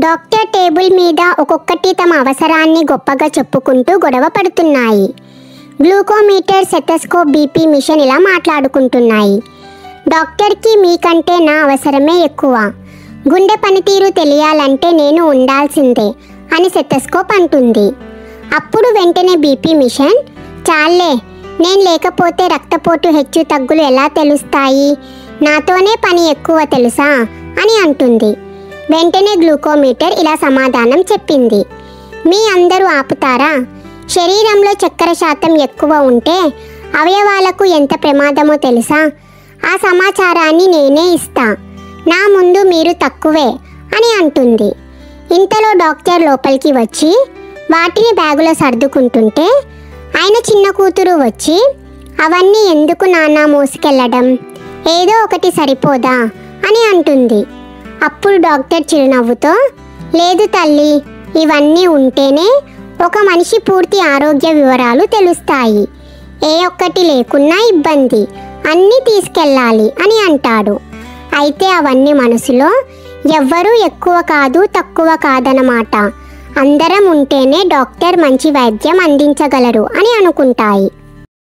Doctor table మీద ఒక్కొక్కటి తమ అవసరాన్ని గొప్పగా చెప్పుకుంటూ గొడవ పడుతున్నాయి. గ్లూకోమీటర్, స్టెథోస్కోప్, బీపీ మిషన్ ఇలా మాట్లాడుకుంటున్నాయి. డాక్టర్కి మీకంటే నా అవసరమే ఎక్కువ, గుండె పనితీరు తెలియాలంటే నేను ఉండాల్సిందే అని స్టెథోస్కోప్ అంటుంది. అప్పుడు వెంటనే బీపీ మిషన్, చాలే, నేను లేకపోతే రక్తపోటు హెచ్చు తగ్గులు ఎలా తెలుస్తాయి, నాతోనే పని ఎక్కువ తెలుసా అని అంటుంది. వెంటనే గ్లూకోమీటర్ ఇలా సమాధానం చెప్పింది, మీ అందరూ ఆపుతారా? శరీరంలో చక్కెర శాతం ఎక్కువ ఉంటే అవయవాలకు ఎంత ప్రమాదమో తెలుసా? ఆ సమాచారాన్ని నేనే ఇస్తా, నా ముందు మీరు తక్కువే అని అంటుంది. ఇంతలో డాక్టర్ లోపలికి వచ్చి వాటిని బ్యాగులో సర్దుకుంటుంటే ఆయన చిన్న కూతురు వచ్చి, అవన్నీ ఎందుకు నాన్న మోసుకెళ్ళడం, ఏదో ఒకటి సరిపోదా అని అంటుంది. అప్పుడు డాక్టర్ చిరునవ్వుతో, లేదు తల్లి, ఇవన్నీ ఉంటేనే ఒక మనిషి పూర్తి ఆరోగ్య వివరాలు తెలుస్తాయి, ఏ ఒక్కటి లేకున్నా ఇబ్బంది, అన్నీ తీసుకెళ్ళాలి అని అంటాడు. అయితే అవన్నీ మనసులో ఎవ్వరూ ఎక్కువ కాదు తక్కువ కాదన్నమాట, అందరం ఉంటేనే డాక్టర్ మంచి వైద్యం అందించగలరు అని అనుకుంటాయి.